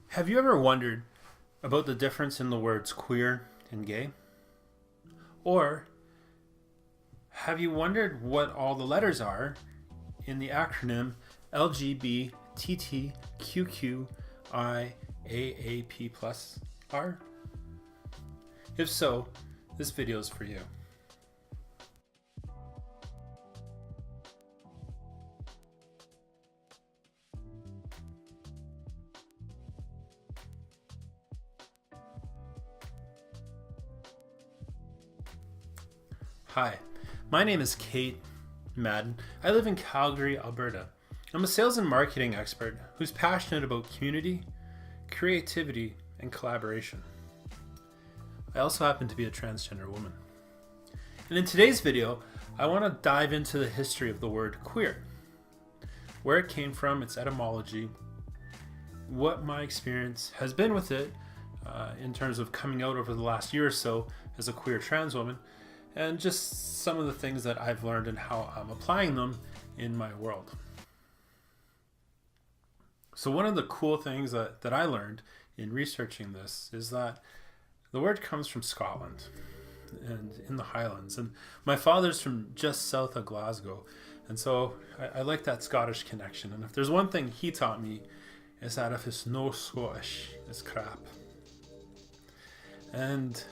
Have you ever wondered about the difference in the words queer and gay? Or have you wondered what all the letters are in the acronym LGBTTQQIAAP plus are? If so, this video is for you. Hi, my name is Kate Madden. I live in Calgary, Alberta. I'm a sales and marketing expert who's passionate about community, creativity, and collaboration. I also happen to be a transgender woman. And in today's video, I want to dive into the history of the word queer, where it came from, its etymology, what my experience has been with it in terms of coming out over the last year or so as a queer trans woman, and just some of the things that I've learned and how I'm applying them in my world. So one of the cool things that I learned in researching this is that the word comes from Scotland and in the Highlands. And my father's from just south of Glasgow. And so I like that Scottish connection. And if there's one thing he taught me, is that if it's no Scottish, it's crap. And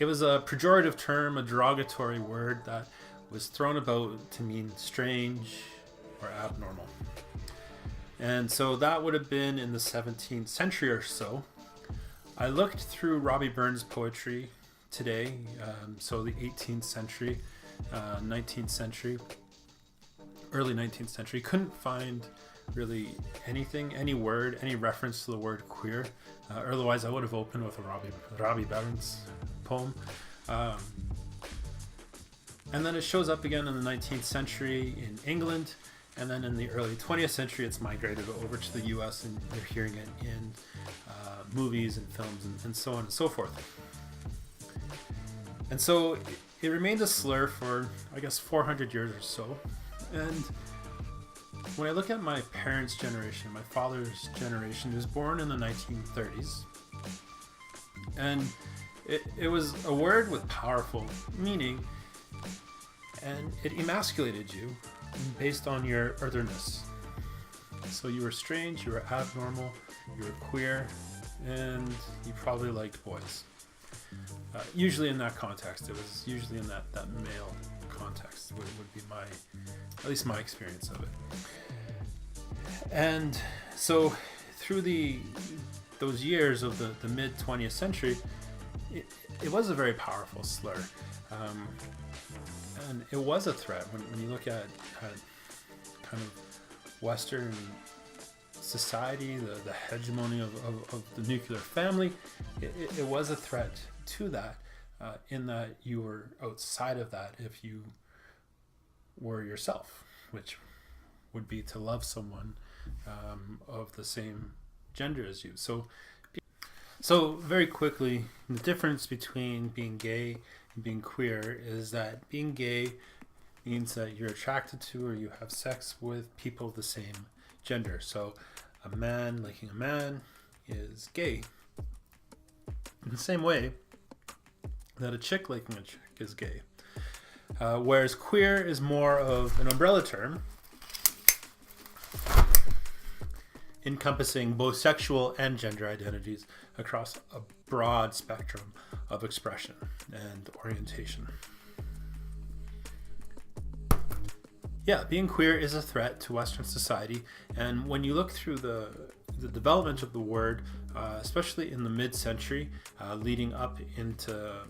it was a pejorative term, a derogatory word that was thrown about to mean strange or abnormal. And so that would have been in the 17th century or so. I looked through Robbie Burns' poetry today, so the 18th century, 19th century, early 19th century. Couldn't find really anything, any word, any reference to the word queer. Otherwise, I would have opened with a Robbie Burns poem. And then it shows up again in the 19th century in England, and then in the early 20th century it's migrated over to the US, and you're hearing it in movies and films and so on and so forth. And so it remained a slur for, I guess, 400 years or so. And when I look at my parents' generation, my father's generation, who was born in the 1930s, and it was a word with powerful meaning, and it emasculated you based on your otherness. So you were strange, you were abnormal, you were queer, and you probably liked boys. Usually in that context, it was usually in that male context would be at least my experience of it. And so through those years of the mid 20th century, it was a very powerful slur. And it was a threat when you look at kind of Western society, the hegemony of the nuclear family. It was a threat to that, in that you were outside of that if you were yourself, which would be to love someone of the same gender as you. So very quickly, the difference between being gay and being queer is that being gay means that you're attracted to or you have sex with people of the same gender. So a man liking a man is gay. In the same way that a chick liking a chick is gay. Whereas queer is more of an umbrella term encompassing both sexual and gender identities across a broad spectrum of expression and orientation. Yeah, being queer is a threat to Western society, and when you look through the development of the word, especially in the mid-century, leading up into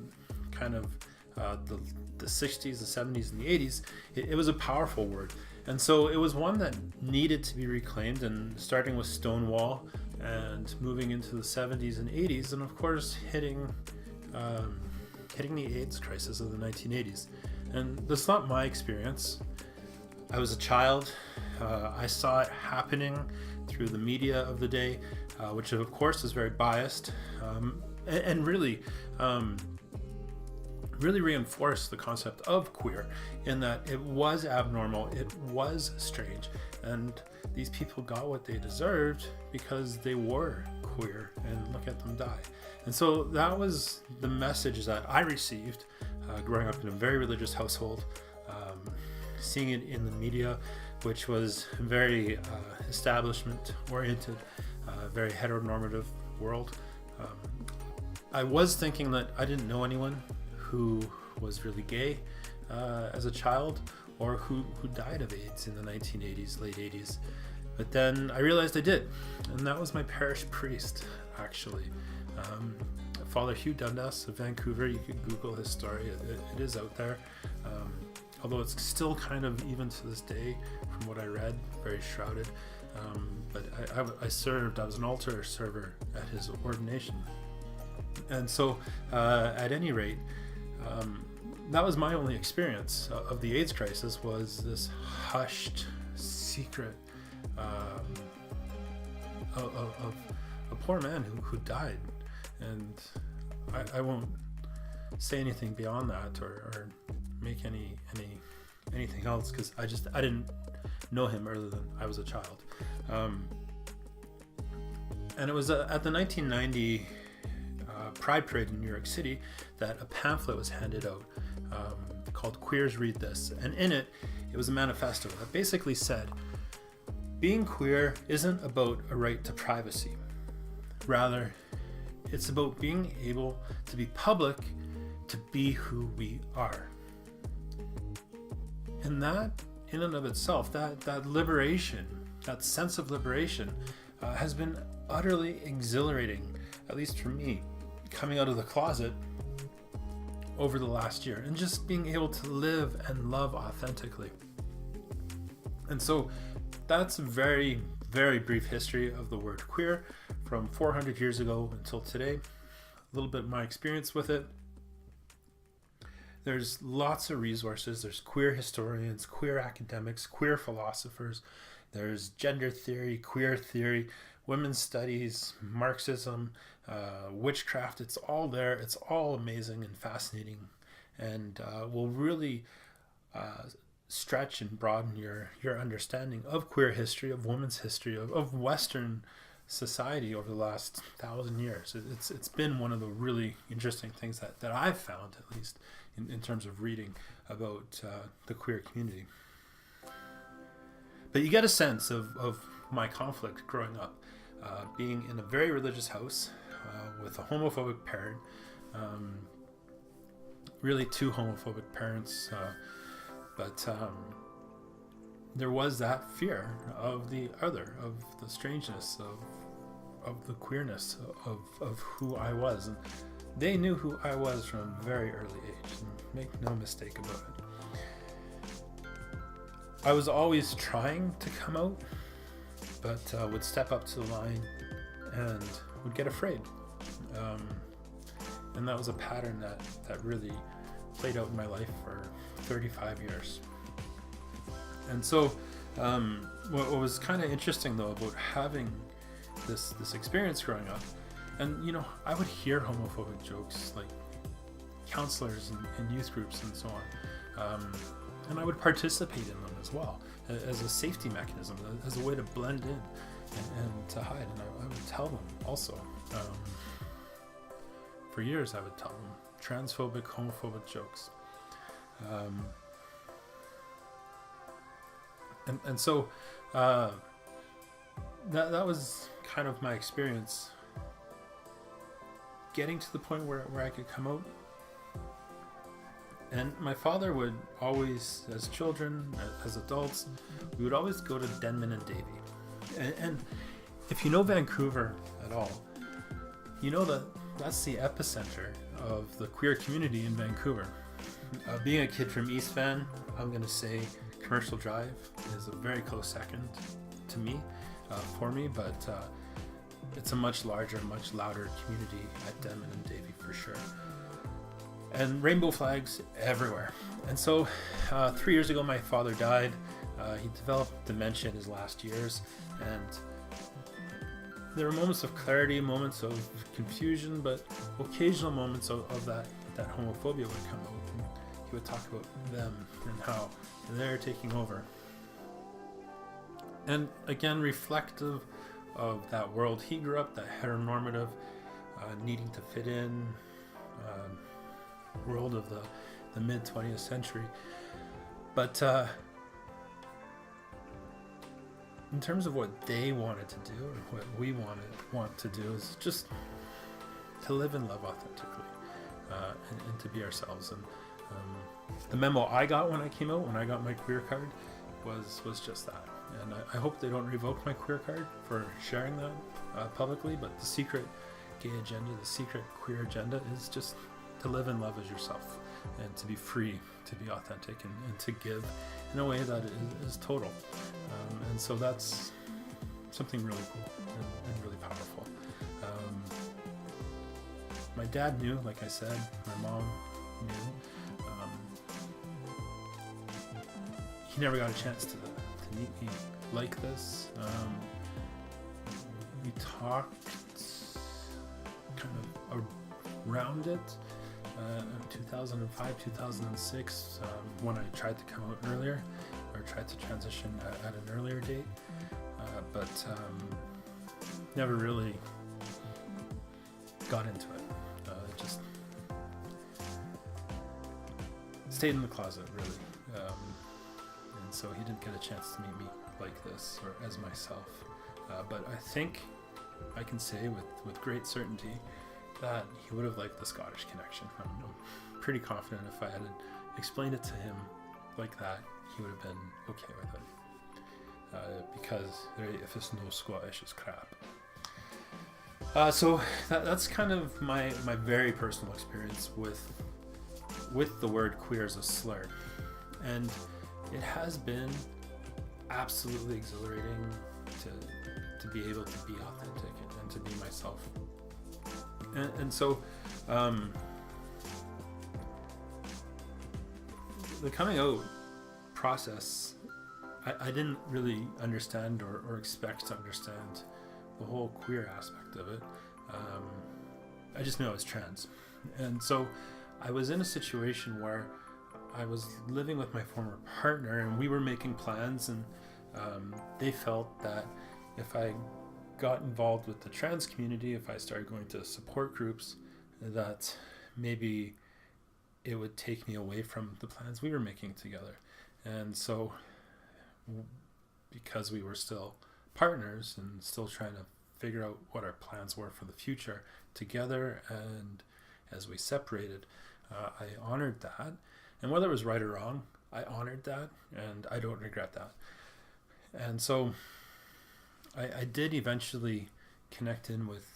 kind of the 60s, the 70s, and the 80s, it was a powerful word. And so it was one that needed to be reclaimed, and starting with Stonewall and moving into the 70s and 80s, and of course hitting the AIDS crisis of the 1980s. And that's not my experience. I was a child. I saw it happening through the media of the day, which of course is very biased, and really really reinforced the concept of queer, in that it was abnormal, it was strange, and these people got what they deserved because they were queer, and look at them die. And so that was the message that I received growing up in a very religious household, seeing it in the media, which was very establishment oriented, very heteronormative world. I was thinking that I didn't know anyone who was really gay as a child, or who died of AIDS in the 1980s, late 80s. But then I realized I did, and that was my parish priest, actually. Father Hugh Dundas of Vancouver. You can Google his story, it is out there. Although it's still kind of, even to this day, from what I read, very shrouded. But I served, I was an altar server at his ordination. And so, at any rate, that was my only experience of the AIDS crisis, was this hushed secret of a poor man who died. And I won't say anything beyond that, or make anything else, because I didn't know him other than I was a child. And it was at the 1990 Pride Parade in New York City that a pamphlet was handed out called Queers Read This, and in it was a manifesto that basically said, being queer isn't about a right to privacy. Rather, it's about being able to be public, to be who we are. And that, in and of itself, that liberation, that sense of liberation, has been utterly exhilarating, at least for me, coming out of the closet over the last year, and just being able to live and love authentically. And so that's a very, very brief history of the word queer from 400 years ago until today. A little bit of my experience with it. There's lots of resources. There's queer historians, queer academics, queer philosophers. There's gender theory, queer theory, women's studies, Marxism, witchcraft. It's all there. It's all amazing and fascinating, and will really stretch and broaden your understanding of queer history, of women's history, of Western society over the last 1,000 years. It's been one of the really interesting things that I've found, at least in terms of reading about the queer community. But you get a sense of my conflict growing up, being in a very religious house with a homophobic parent, really two homophobic parents, but there was that fear of the other, of the strangeness, of the queerness of who I was. And they knew who I was from a very early age, and make no mistake about it. I was always trying to come out, but would step up to the line and would get afraid. And that was a pattern that really played out in my life for 35 years. And so what was kind of interesting, though, about having this experience growing up, and I would hear homophobic jokes, like counselors and youth groups and so on, and I would participate in them as well, as a safety mechanism, as a way to blend in and to hide. And I would tell them also, for years I would tell them transphobic, homophobic jokes. And so that was kind of my experience, getting to the point where I could come out. And my father would always, as children, as adults, we would always go to Denman and Davie. And if you know Vancouver at all, you know that's the epicenter of the queer community in Vancouver. Being a kid from East Van, I'm going to say Commercial Drive is a very close second to me, for me, but it's a much larger, much louder community at Denman and Davie for sure. And rainbow flags everywhere. And so 3 years ago, my father died. He developed dementia in his last years, and there were moments of clarity, moments of confusion, but occasional moments of that that homophobia would come out, and he would talk about them and how they're taking over. And again, reflective of that world he grew up, that heteronormative, needing to fit in world of the mid 20th century. But in terms of what they wanted to do, or what we want to do, is just to live and love authentically, and to be ourselves. And the memo I got when I came out, when I got my queer card, was just that. And I hope they don't revoke my queer card for sharing that publicly, but the secret gay agenda, the secret queer agenda, is just to live and love as yourself, and to be free, to be authentic, and to give in a way that is total. And so that's something really cool and really powerful. My dad knew, like I said, my mom knew. He never got a chance to meet me like this. We talked kind of around it, 2005, 2006, when I tried to come out earlier, or tried to transition at an earlier date, but never really got into it. Just stayed in the closet, really. And so he didn't get a chance to meet me like this, or as myself. But I think I can say with great certainty that he would have liked the Scottish connection. I'm pretty confident if I had explained it to him like that, he would have been okay with it. Because if it's no Scottish, it's crap. So that's kind of my very personal experience with the word queer as a slur. And it has been absolutely exhilarating to be able to be authentic and to be myself. And so the coming out process, I didn't really understand or expect to understand the whole queer aspect of it. I just knew I was trans. And so I was in a situation where I was living with my former partner, and we were making plans, and they felt that if I got involved with the trans community, if I started going to support groups, that maybe it would take me away from the plans we were making together. And so, because we were still partners and still trying to figure out what our plans were for the future together, and as we separated, I honored that. And whether it was right or wrong, I honored that, and I don't regret that. And so I did eventually connect in with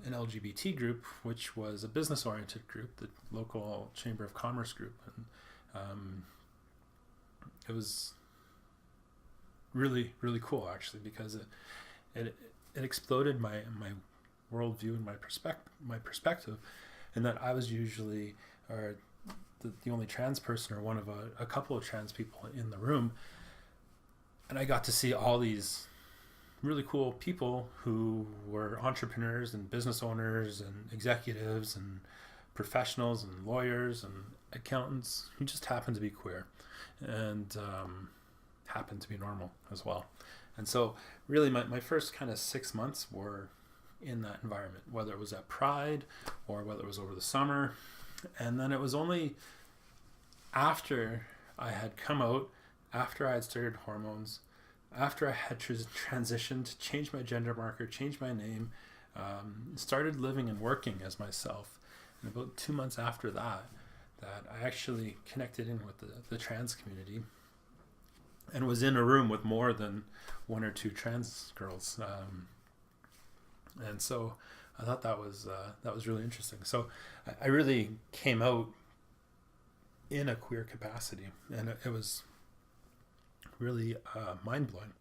an LGBT group, which was a business-oriented group, the local Chamber of Commerce group. And it was really, really cool, actually, because it exploded my worldview and my perspective, and that I was usually the only trans person, or one of a couple of trans people in the room. And I got to see all these really cool people who were entrepreneurs and business owners and executives and professionals and lawyers and accountants who just happened to be queer and happened to be normal as well. And so really my first kind of 6 months were in that environment, whether it was at Pride or whether it was over the summer. And then it was only after I had come out, after I had started hormones, after I had transitioned, changed my gender marker, changed my name, started living and working as myself. And about 2 months after that I actually connected in with the trans community and was in a room with more than one or two trans girls. And so I thought that was really interesting. So I really came out in a queer capacity, and it was really mind-blowing.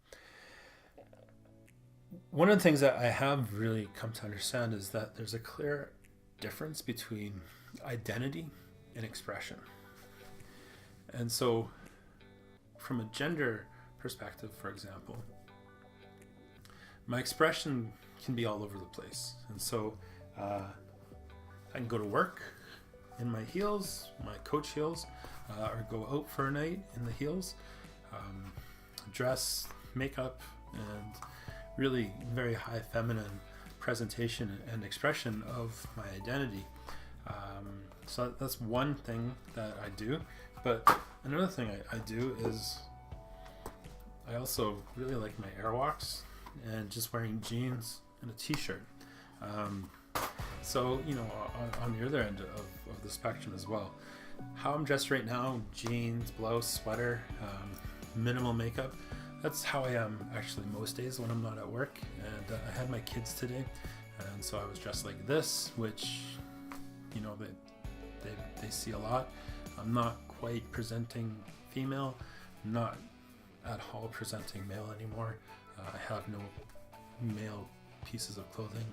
One of the things that I have really come to understand is that there's a clear difference between identity and expression. And so from a gender perspective, for example, my expression can be all over the place. And so I can go to work in my heels, my coach heels, or go out for a night in the heels. Dress, makeup, and really very high feminine presentation and expression of my identity. So that's one thing that I do. But another thing I do is I also really like my airwalks and just wearing jeans and a t-shirt. So, you know, on the other end of the spectrum as well. How I'm dressed right now, jeans, blouse, sweater, minimal makeup. That's how I am actually most days when I'm not at work. And I had my kids today, and so I was dressed like this, which, you know, they see a lot. I'm not quite presenting female, not at all presenting male anymore. I have no male pieces of clothing.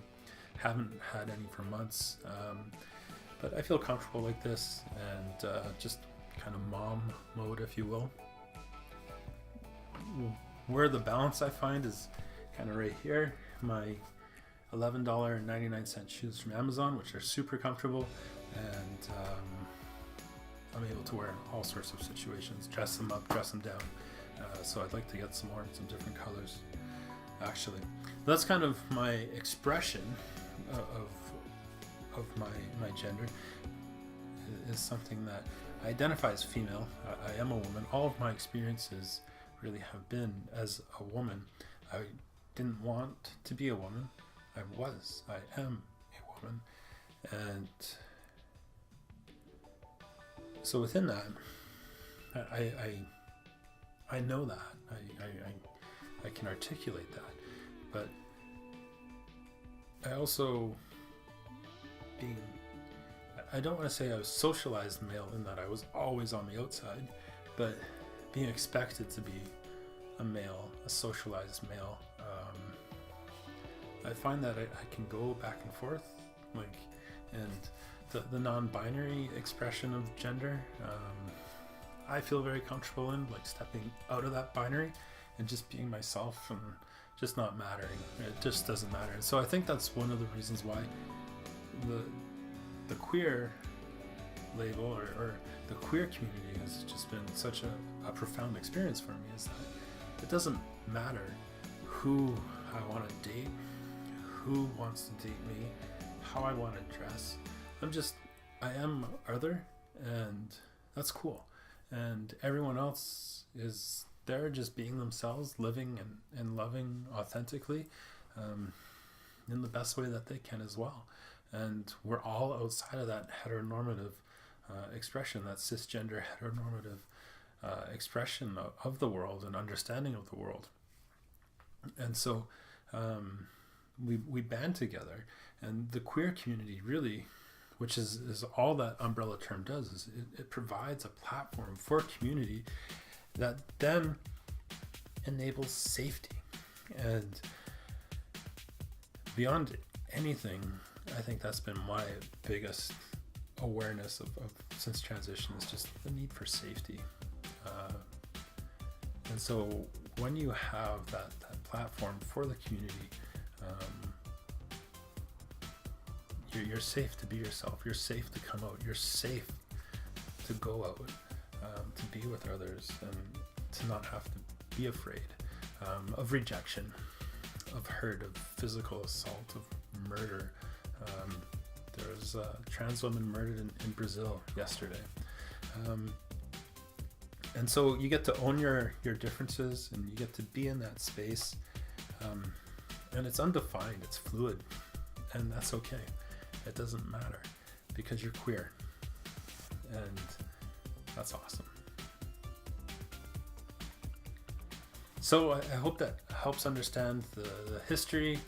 Haven't had any for months, but I feel comfortable like this, and just kind of mom mode, if you will. Where the balance I find is kind of right here. My $11.99 shoes from Amazon, which are super comfortable, and I'm able to wear in all sorts of situations, dress them up, dress them down. So I'd like to get some more in some different colors, actually. That's kind of my expression of my gender. Is something that I identify as female. I am a woman. All of my experiences really have been as a woman. I didn't want to be a woman. I am a woman. And so within that, I know that. I can articulate that. But I also I don't want to say I was socialized male in that I was always on the outside, but being expected to be a male, a socialized male, I find that I can go back and forth, and the non-binary expression of gender, I feel very comfortable in, like stepping out of that binary and just being myself and just not mattering. It just doesn't matter. And so I think that's one of the reasons why the queer label or the queer community has just been such a profound experience for me, is that it doesn't matter who I want to date, who wants to date me, how I want to dress. I am other, and that's cool. And everyone else is there just being themselves, living and loving authentically in the best way that they can as well. And we're all outside of that heteronormative expression, that cisgender heteronormative expression of the world and understanding of the world. And so we band together, and the queer community really, which is all that umbrella term does, is it provides a platform for community that then enables safety. And beyond anything, I think that's been my biggest awareness of since transition, is just the need for safety. And so when you have that platform for the community, you're safe to be yourself. You're safe to come out. You're safe to go out, to be with others, and to not have to be afraid of rejection, of hurt, of physical assault, of murder. There was a trans woman murdered in Brazil yesterday. And so you get to own your differences, and you get to be in that space. And it's undefined, it's fluid, and that's okay. It doesn't matter, because you're queer, and that's awesome. So I hope that helps understand the history,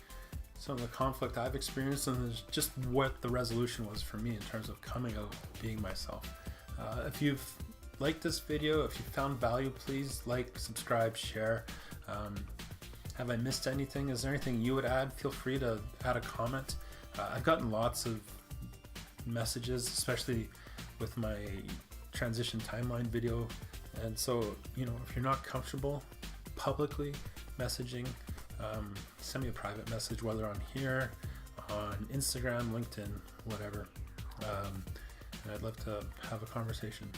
some of the conflict I've experienced, and just what the resolution was for me in terms of coming out, being myself. If you've liked this video, if you found value, please like, subscribe, share. Have I missed anything? Is there anything you would add? Feel free to add a comment. I've gotten lots of messages, especially with my transition timeline video. And so, if you're not comfortable publicly messaging, send me a private message, whether on here, on Instagram, LinkedIn, whatever. and I'd love to have a conversation.